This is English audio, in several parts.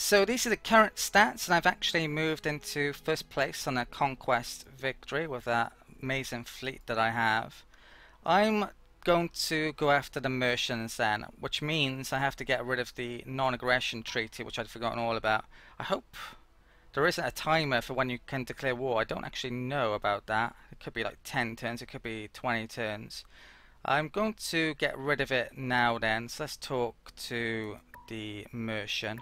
So these are the current stats, and I've actually moved into first place on a conquest victory with that amazing fleet that I have. I'm going to go after the Mercians then, which means I have to get rid of the non-aggression treaty, which I'd forgotten all about. I hope there isn't a timer for when you can declare war. I don't actually know about that. It could be like 10 turns, it could be 20 turns. I'm going to get rid of it now then, so let's talk to the Mercian.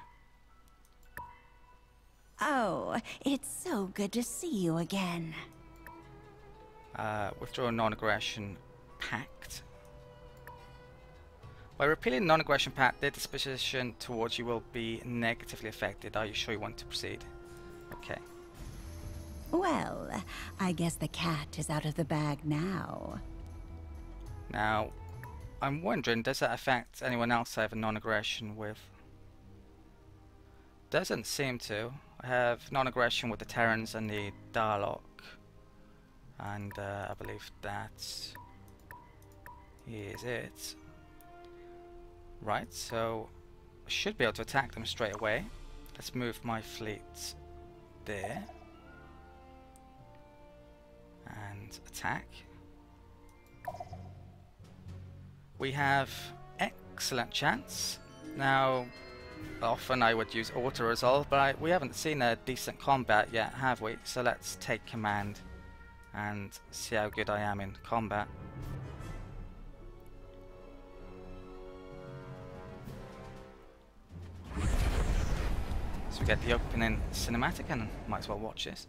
Oh, it's so good to see you again. Withdraw a non-aggression pact. By repealing non-aggression pact, their disposition towards you will be negatively affected. Are you sure you want to proceed? Okay. Well, I guess the cat is out of the bag now. Now, I'm wondering, does that affect anyone else I have a non-aggression with? Doesn't seem to. I have non-aggression with the Terrans and the Darlock. And I believe that is it. Right, so I should be able to attack them straight away. Let's move my fleet there. And attack. We have excellent chance. Now, often I would use auto-resolve, but we haven't seen a decent combat yet, have we? So let's take command and see how good I am in combat. So we get the opening cinematic, and might as well watch this.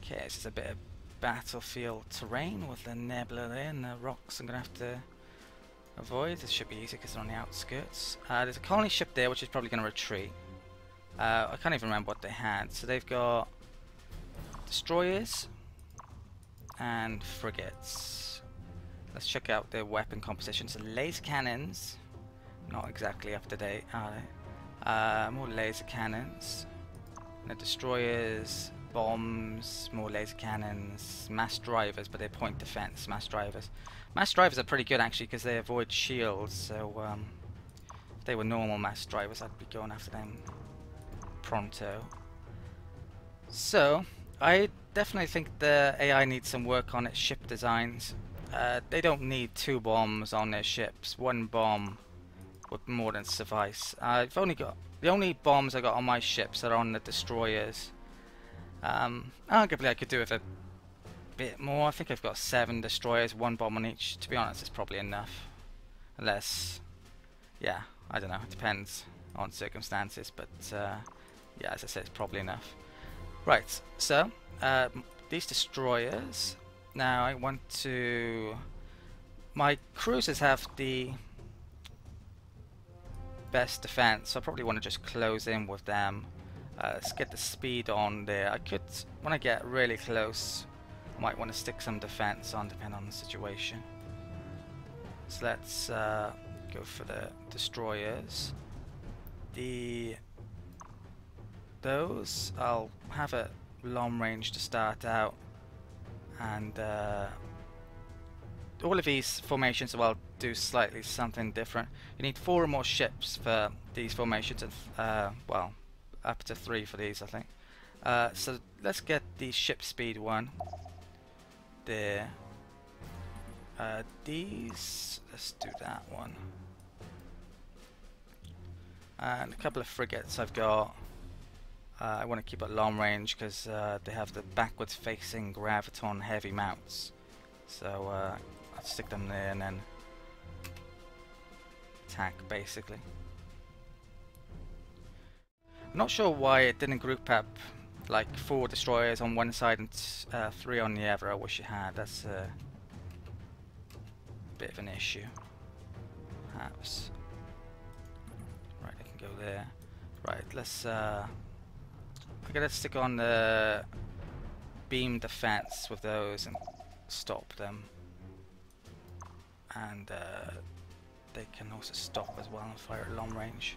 Okay, this is a bit of battlefield terrain with the nebula there and the rocks I'm going to have to avoid. This should be easy because they're on the outskirts. There's a colony ship there which is probably going to retreat. I can't even remember what they had. So they've got destroyers and frigates. Let's check out their weapon composition. So laser cannons, not exactly up to date, are they? More laser cannons. And the destroyers, bombs, more laser cannons, mass drivers, but they're point defense. Mass drivers are pretty good actually because they avoid shields. So if they were normal mass drivers, I'd be going after them pronto. So I definitely think the AI needs some work on its ship designs. They don't need 2 bombs on their ships. 1 bomb would more than suffice. I've only got the only bombs I got on my ships are on the destroyers. Arguably I could do with a bit more. I think I've got 7 destroyers, 1 bomb on each. To be honest, it's probably enough. Unless, yeah, I don't know. It depends on circumstances, but yeah, as I said, it's probably enough. Right, so these destroyers. Now I want to. My cruisers have the best defense, so I probably want to just close in with them. Let's get the speed on there. I could, when I get really close, might want to stick some defense on, depending on the situation. So let's go for the destroyers. Those I'll have a long range to start out, and all of these formations will do slightly something different. You need 4 or more ships for these formations, and well, up to 3 for these, I think. So let's get the ship speed one there. These, let's do that one. And a couple of frigates I've got. I want to keep at long range because they have the backwards facing graviton heavy mounts. So I'll stick them there and then attack basically. I'm not sure why it didn't group up like 4 destroyers on one side and 3 on the other. I wish it had. That's a bit of an issue. Perhaps. Right, I can go there. Right, let's I gotta stick on the beam defense with those and stop them. And they can also stop as well and fire at long range.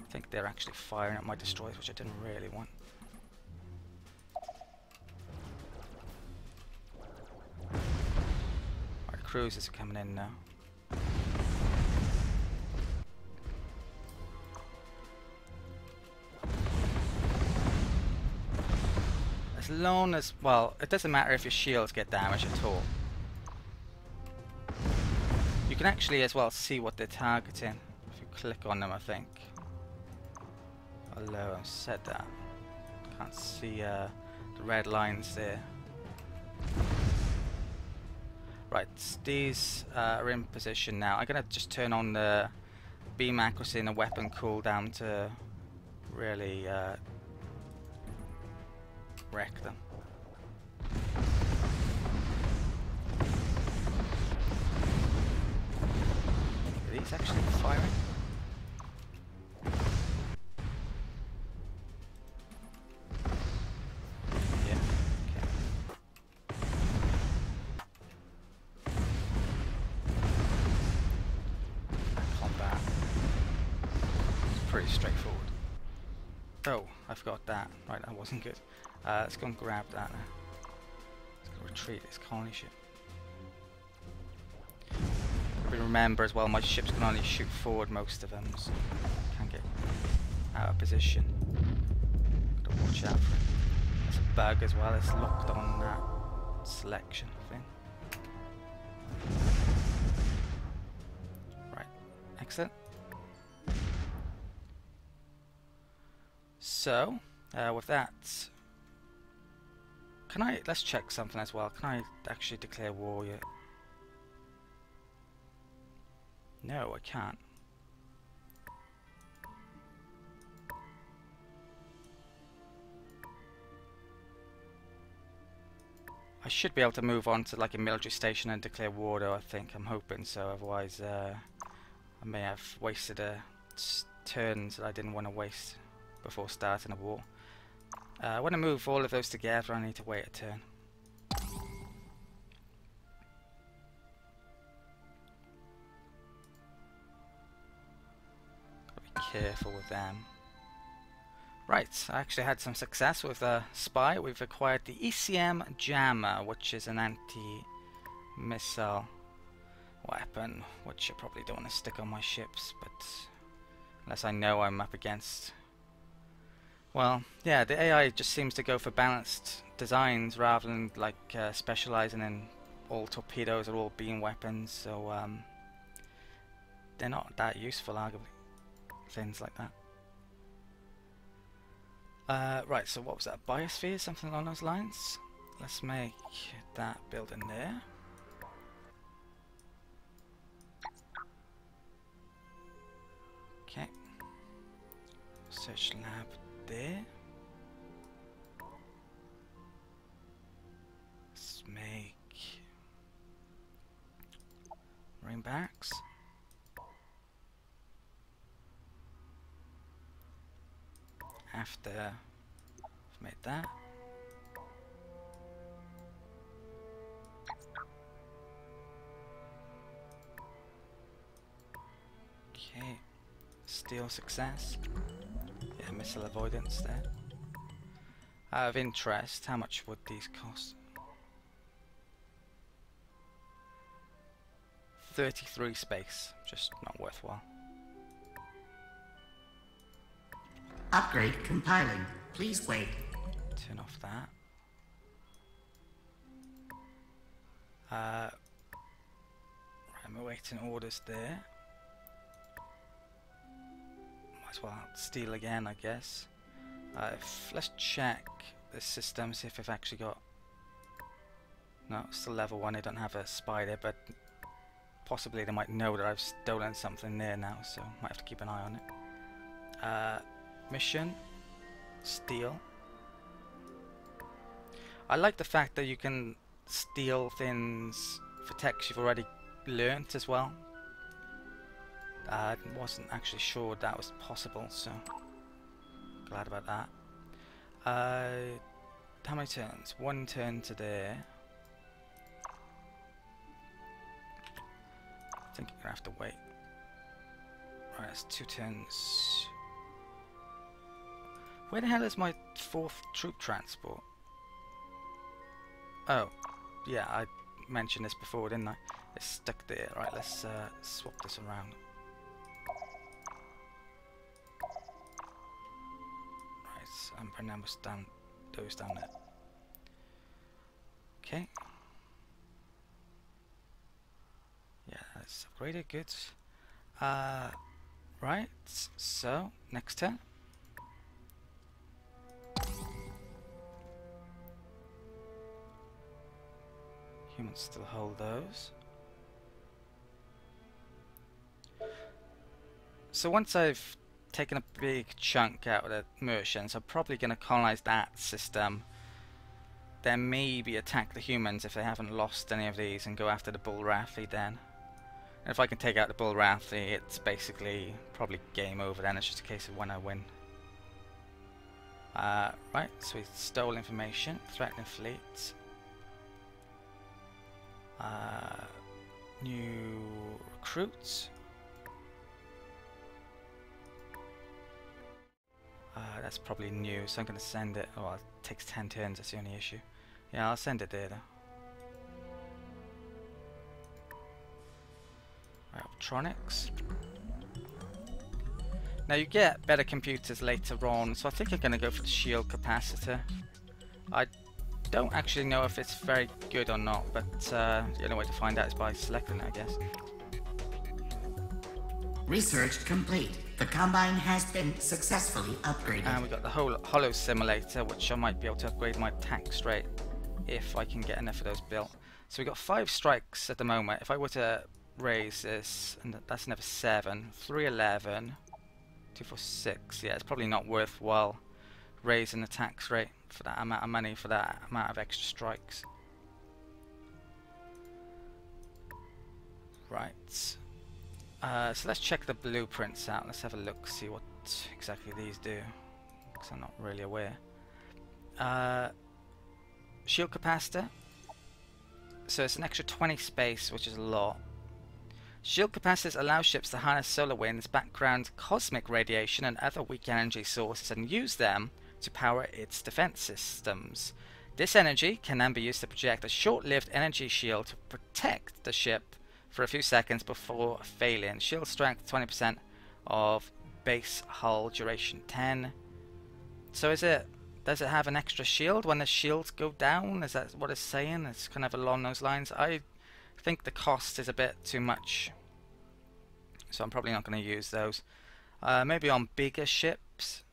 I think they're actually firing at my destroyers, which I didn't really want. Right, cruisers are coming in now. As long as, well, it doesn't matter if your shields get damaged at all. You can actually as well see what they're targeting if you click on them, I think. Although I've said that, can't see the red lines there. Right, these are in position now. I'm gonna just turn on the beam accuracy and the weapon cooldown to really wreck them. Are these actually firing? Yeah, okay. Combat. It's pretty straightforward. Oh, I forgot that. Right, that wasn't good. Let's go and grab that now. Let's go retreat this colony ship. Remember as well, my ships can only shoot forward most of them, so can't get out of position. Gotta watch out for it. There's a bug as well, it's locked on that selection thing. Right, excellent. So, with that, let's check something as well. Can I actually declare war yet? No, I can't. I should be able to move on to like a military station and declare war though, I think. I'm hoping so, otherwise I may have wasted a turns that I didn't want to waste before starting a war. I want to move all of those together, I need to wait a turn. Careful with them. Right, I actually had some success with a spy. We've acquired the ECM Jammer, which is an anti-missile weapon, which I probably don't want to stick on my ships, but unless I know I'm up against... Well, yeah, the AI just seems to go for balanced designs rather than like specializing in all torpedoes or all beam weapons, so they're not that useful, arguably. Things like that. Right, so what was that? Biosphere? Something along those lines? Let's make that building there. Okay. Research lab there. Let's make marine barracks. After I've made that, okay, steel success, yeah, missile avoidance there. Out of interest, how much would these cost? 33 space, just not worthwhile. Upgrade compiling. Please wait. Turn off that. Right, I'm awaiting orders there. Might as well steal again, I guess. Let's check the system, see if I've actually got... No, it's still level 1, I don't have a spider, but possibly they might know that I've stolen something there now, so might have to keep an eye on it. Mission, steal. I like the fact that you can steal things for text you've already learnt as well. I wasn't actually sure that was possible, so glad about that. How many turns? One turn to there. I think you're gonna have to wait. Right, it's 2 turns. Where the hell is my 4th troop transport? Oh, yeah, mentioned this before, didn't I? It's stuck there. Right, let's swap this around. Right, and bring those down there. Okay. Yeah, that's upgraded. Good. Right. So next turn. Humans still hold those. So once I've taken a big chunk out of the merchants, I'm probably going to colonize that system. Then maybe attack the humans if they haven't lost any of these, and go after the Bull Rathly then. And if I can take out the Bull Rathly, it's basically probably game over then. It's just a case of when I win. Right, so we stole information, threatening fleet. New recruits. That's probably new, so I'm going to send it. Oh, it takes 10 turns, that's the only issue. Yeah, I'll send it there though. Right, Optronics. Now you get better computers later on, so I think I'm going to go for the shield capacitor. I don't actually know if it's very good or not, but the only way to find out is by selecting it, I guess. Research complete. The Combine has been successfully upgraded. And we got the whole Hollow Simulator, which I might be able to upgrade my tax rate if I can get enough of those built. So we got 5 strikes at the moment. If I were to raise this, and that's another 7, 3, 11, 2, 4, 6. Yeah, it's probably not worthwhile raising the tax rate for that amount of money, for that amount of extra strikes. Right. So let's check the blueprints out. Let's have a look, see what exactly these do, because I'm not really aware. Shield capacitor. So it's an extra 20 space, which is a lot. Shield capacitors allow ships to harness solar winds, background cosmic radiation, and other weak energy sources, and use them to power its defense systems. This energy can then be used to project a short-lived energy shield to protect the ship for a few seconds before failing. Shield strength 20% of base hull duration 10. So does it have an extra shield when the shields go down? Is that what it's saying? It's kind of along those lines. I think the cost is a bit too much, so I'm probably not going to use those. Maybe on bigger ships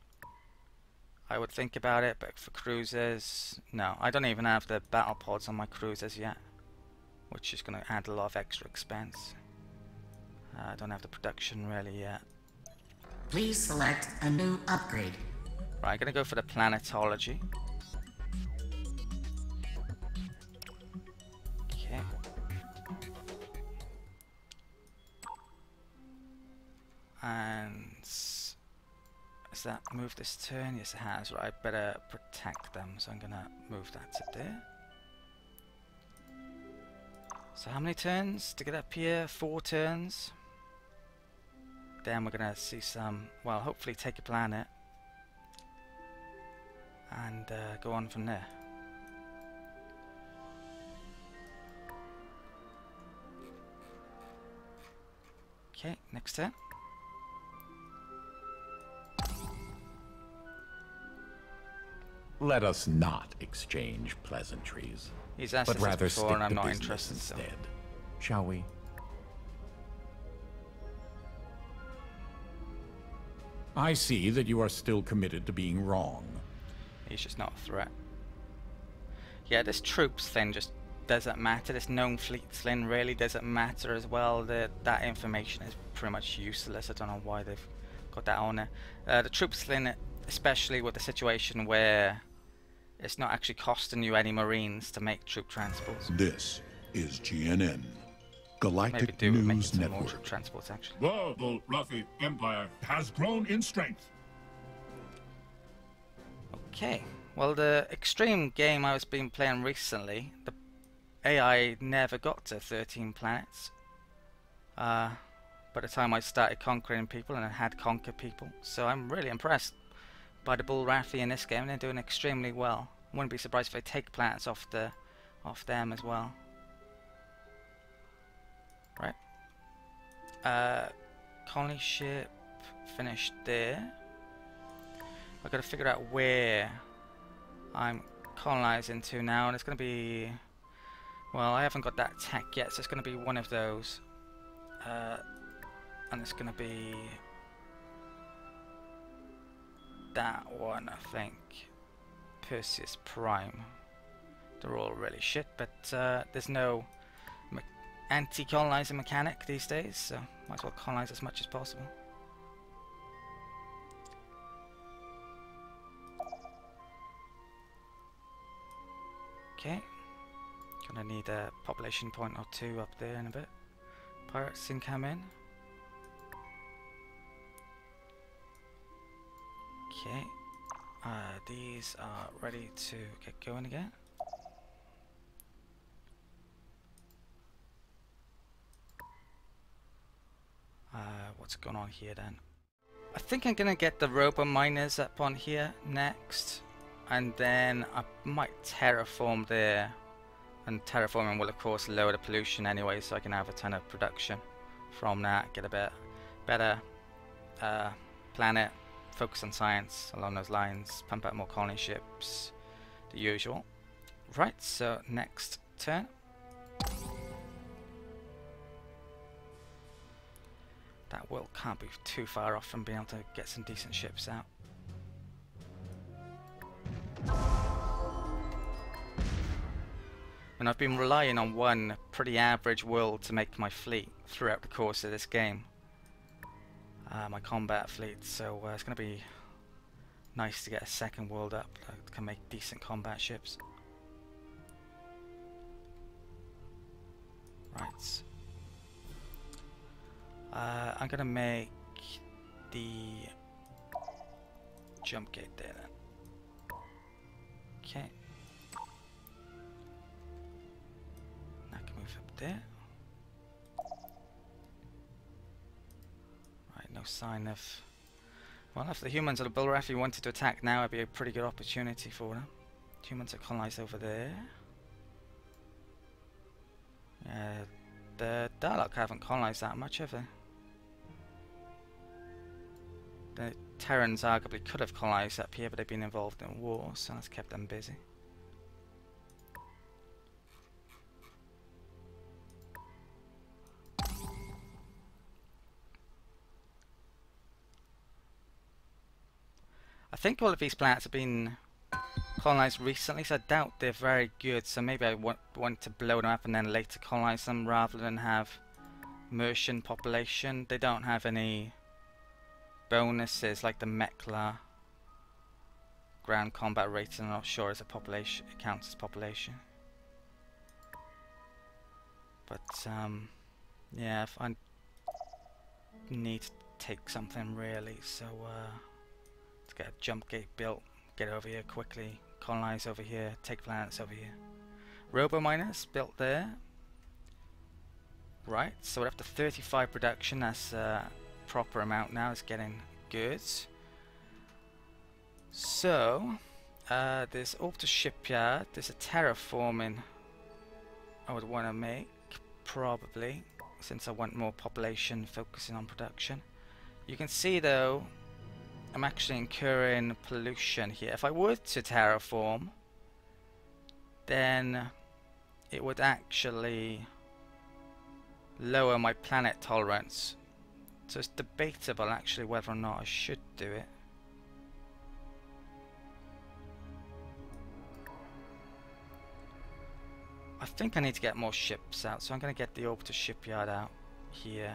I would think about it, but for cruisers, no. I don't even have the battle pods on my cruisers yet, which is going to add a lot of extra expense. I don't have the production really yet. Please select a new upgrade. Right, I'm going to go for the planetology. Okay. And has that moved this turn? Yes, it has. Right, I better protect them, so I'm going to move that to there. So how many turns to get up here? 4 turns. Then we're going to see some, well, hopefully take a planet and go on from there. Okay, next turn. Let us not exchange pleasantries, He's asked but us this rather before stick and I'm to not business interested. instead. Shall we? I see that you are still committed to being wrong. He's just not a threat. Yeah, this troops thing just doesn't matter. This known fleets thing really doesn't matter as well. That information is pretty much useless. I don't know why they've got that on there. The troops thing, especially with the situation where it's not actually costing you any marines to make troop transports. This is GNN, Maybe Galactic do make News some more Network. troop transports actually. The Bull-Rathly Empire has grown in strength. Okay, well the extreme game I was been playing recently, the AI never got to 13 planets. By the time I started conquering people, and I had conquered people, so I'm really impressed by the Bull Rathly in this game. They're doing extremely well. Wouldn't be surprised if they take planets off them as well. Right. Colony ship finished there. I've got to figure out where I'm colonizing to now, and it's going to be... Well, I haven't got that tech yet, so it's going to be one of those. And it's going to be... that one, I think. Perseus Prime. They're all really shit, but there's no anti-colonizing mechanic these days, so might as well colonize as much as possible. Okay, gonna need a population point or two up there in a bit. Pirates can come in. Okay, these are ready to get going again. What's going on here then? I think I'm gonna get the robo miners up on here next, and then I might terraform there, and terraforming will of course lower the pollution anyway, so I can have a ton of production from that, get a bit better planet, focus on science along those lines, pump out more colony ships, the usual. Right, so next turn. That will can't be too far off from being able to get some decent ships out. And I've been relying on one pretty average world to make my fleet throughout the course of this game. My combat fleet, so it's going to be nice to get a second world up that can make decent combat ships. Right. I'm going to make the jump gate there then. Okay. I can move up there. Right, no sign of... Well, if the humans or the Bulrafi wanted to attack now, it'd be a pretty good opportunity for them. Humans are colonized over there. The Dalek haven't colonized that much, have they? The Terrans arguably could have colonized up here, but they've been involved in war, so that's kept them busy. I think all of these planets have been colonized recently, so I doubt they're very good, so maybe I want to blow them up and then later colonize them rather than have Mercian population. They don't have any bonuses like the Meklar ground combat rating. I'm not sure as a population it counts as population, but yeah, if I need to take something really, so let's get a jump gate built, get over here quickly, colonize over here, take planets over here. Robo miners built there. Right, so we're up to 35 production. That's proper amount now. It's getting good. So there's Orbital Shipyard. There's a terraforming I would want to make, probably, since I want more population focusing on production. You can see though I'm actually incurring pollution here. If I were to terraform, then it would actually lower my planet tolerance. So it's debatable actually whether or not I should do it. I think I need to get more ships out, so I'm going to get the Orbital Shipyard out here.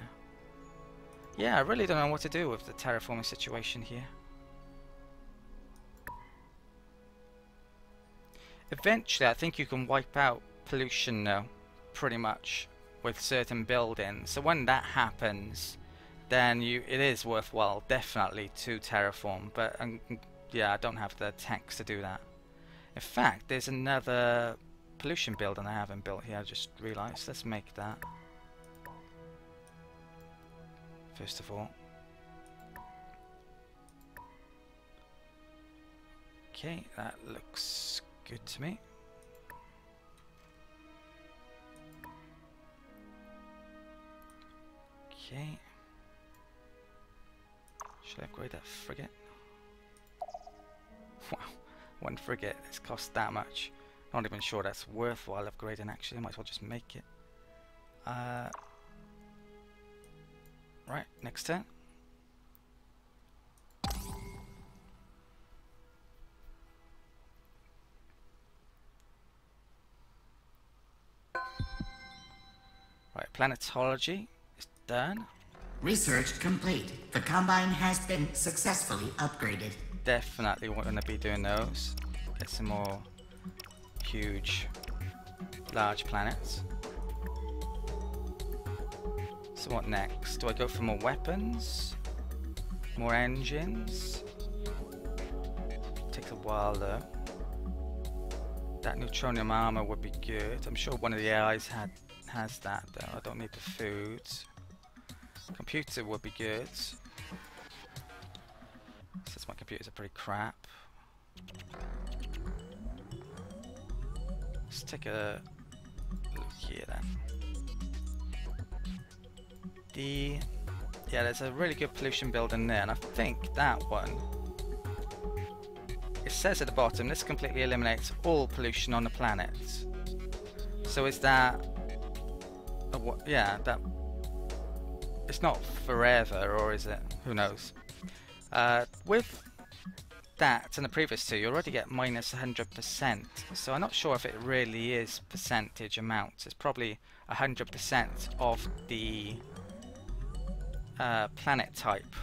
Yeah, I really don't know what to do with the terraforming situation here. Eventually I think you can wipe out pollution though, pretty much, with certain buildings. So when that happens, then it is worthwhile definitely to terraform, but yeah, I don't have the tanks to do that. In fact, there's another pollution building I haven't built here, I just realized. Let's make that first of all. Okay, that looks good to me. Okay. Should I upgrade that frigate? Wow, one frigate, it's cost that much. Not even sure that's worthwhile upgrading actually, might as well just make it. Right, next turn. Right, planetology is done. Research complete. The Combine has been successfully upgraded. Definitely want to be doing those. Get some more huge, large planets. So what next? Do I go for more weapons? More engines? Takes a while though. That neutronium armor would be good. I'm sure one of the AIs has that though. I don't need the food. Computer would be good. Since my computers are pretty crap. Let's take a look here then. Yeah, there's a really good pollution building there, and I think that one, it says at the bottom, this completely eliminates all pollution on the planet. So is that yeah, that it's not forever, or is it? Who knows? With that and the previous two, you already get minus 100%, so I'm not sure if it really is percentage amounts. It's probably 100% of the planet type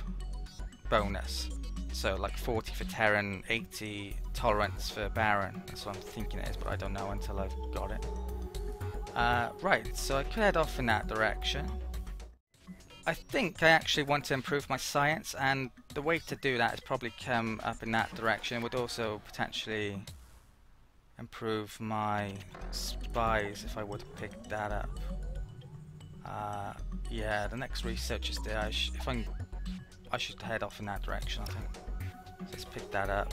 bonus. So like 40 for Terran, 80 tolerance for Baron. That's what I'm thinking it is, but I don't know until I've got it. Right, so I could head off in that direction. I think I actually want to improve my science, and the way to do that is probably come up in that direction. It would also potentially improve my spies if I would pick that up. Yeah, the next research is there. I should head off in that direction, I think. So let's pick that up.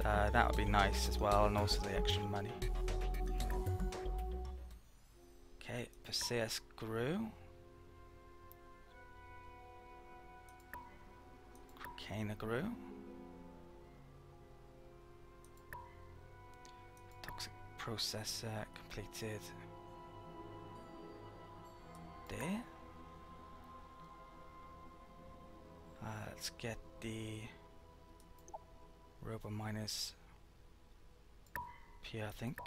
That would be nice as well, and also the extra money. Okay, Perseus grew. Crocana grew. Toxic processor completed. There. Let's get the Robo minus P, I think.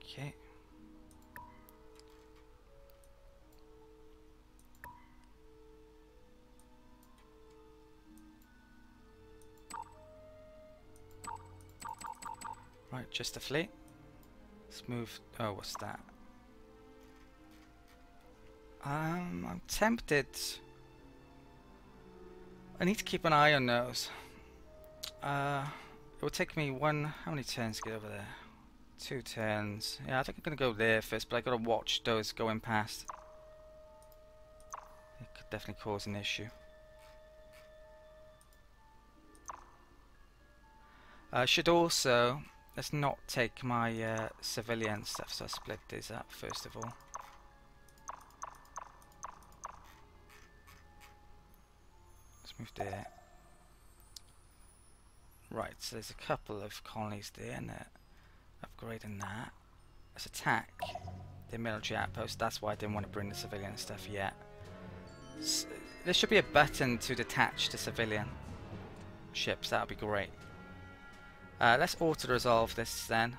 Okay. Right, just a fleet. Let's move. Oh, what's that? I'm tempted. I need to keep an eye on those. It will take me how many turns to get over there? 2 turns. Yeah, I think I'm gonna go there first, but I gotta watch those going past. It could definitely cause an issue. I should also, let's not take my civilian stuff, so I'll split these up first of all. Let's move there. Right, so there's a couple of colonies there, and upgrading that. Let's attack the military outpost. That's why I didn't want to bring the civilian stuff yet. So, there should be a button to detach the civilian ships. That would be great. Let's auto-resolve this then.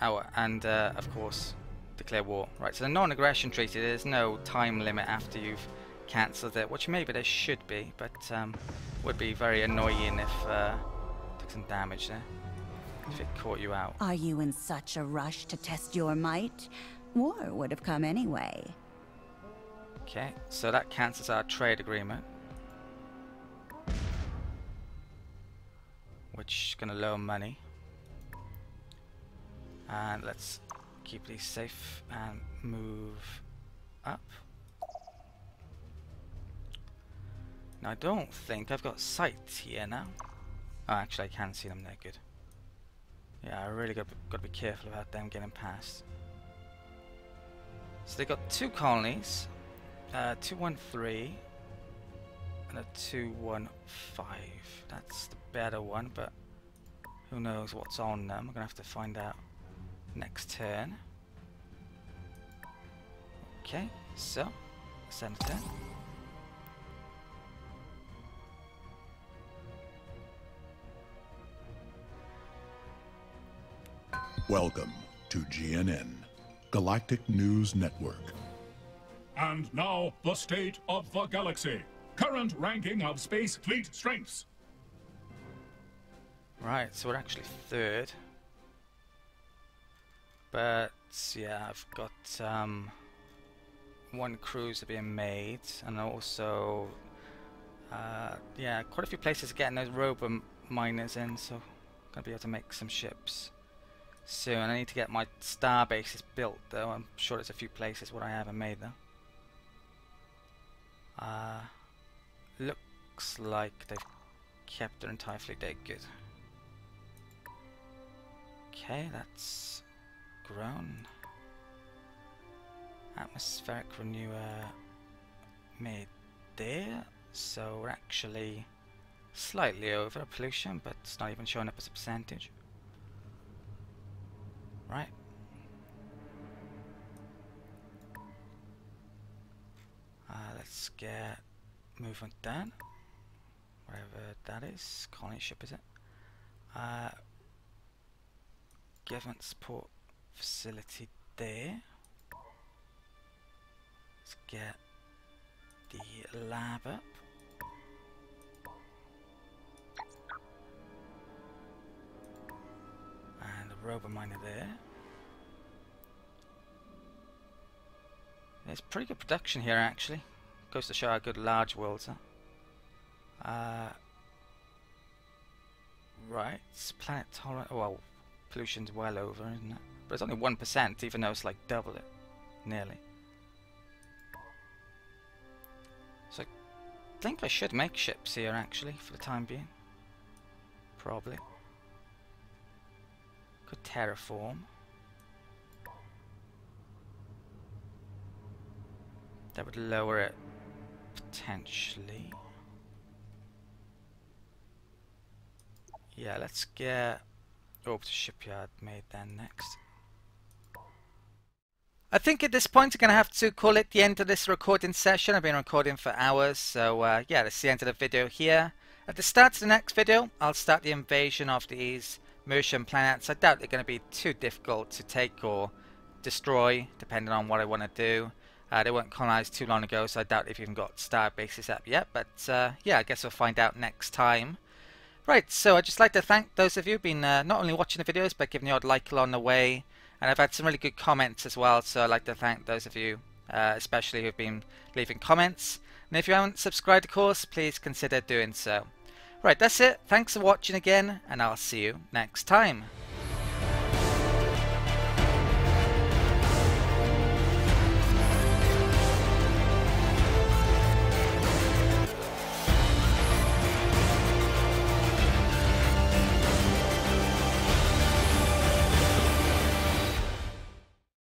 Oh, and of course, declare war. Right, so the non-aggression treaty, there's no time limit after you've cancelled it, which maybe there should be, but would be very annoying if took some damage there. If it caught you out. Are you in such a rush to test your might? War would have come anyway. Okay, so that cancels our trade agreement, which is going to lower money. And let's keep these safe and move up. Now I don't think I've got sight here now. Oh, actually I can see them there, good. Yeah, I really got to be careful about them getting past. So they got 2 colonies, 213 and a 215. That's the better one, but who knows what's on them. We're gonna have to find out next turn. Okay, so send it in. Welcome to GNN, Galactic News Network. And now, the state of the galaxy. Current ranking of space fleet strengths. Right, so we're actually 3rd. But yeah, I've got 1 cruiser being made, and also yeah, quite a few places getting those robo miners in, so I'm gonna be able to make some ships soon. I need to get my star bases built though. I'm sure there's a few places where I haven't made though. Looks like they've kept their entire fleet there, good. Okay, that's grown. Atmospheric renewer made there, so we're actually slightly over pollution, but it's not even showing up as a percentage. Right. Let's get movement done. Whatever that is. Colony ship, is it? Government support facility there. Let's get the lab up. And the robo miner there. There's pretty good production here actually. Goes to show how good large worlds are. Right, planet tolerant. Well, pollution's well over, isn't it? But it's only 1%, even though it's like double it, nearly. So I think I should make ships here actually for the time being. Probably. Could terraform. That would lower it potentially. Yeah, let's get Orbiter Shipyard made then next. I think at this point I'm going to have to call it the end of this recording session. I've been recording for hours, so yeah, that's the end of the video here. At the start of the next video, I'll start the invasion of these Martian planets. I doubt they're going to be too difficult to take or destroy, depending on what I want to do. They weren't colonized too long ago, so I doubt they've even got star bases up yet. But yeah, I guess we'll find out next time. Right, so I'd just like to thank those of you who've been not only watching the videos, but giving the odd like along the way. And I've had some really good comments as well, so I'd like to thank those of you, especially who've been leaving comments. And if you haven't subscribed, of course, please consider doing so. Right, that's it. Thanks for watching again, and I'll see you next time.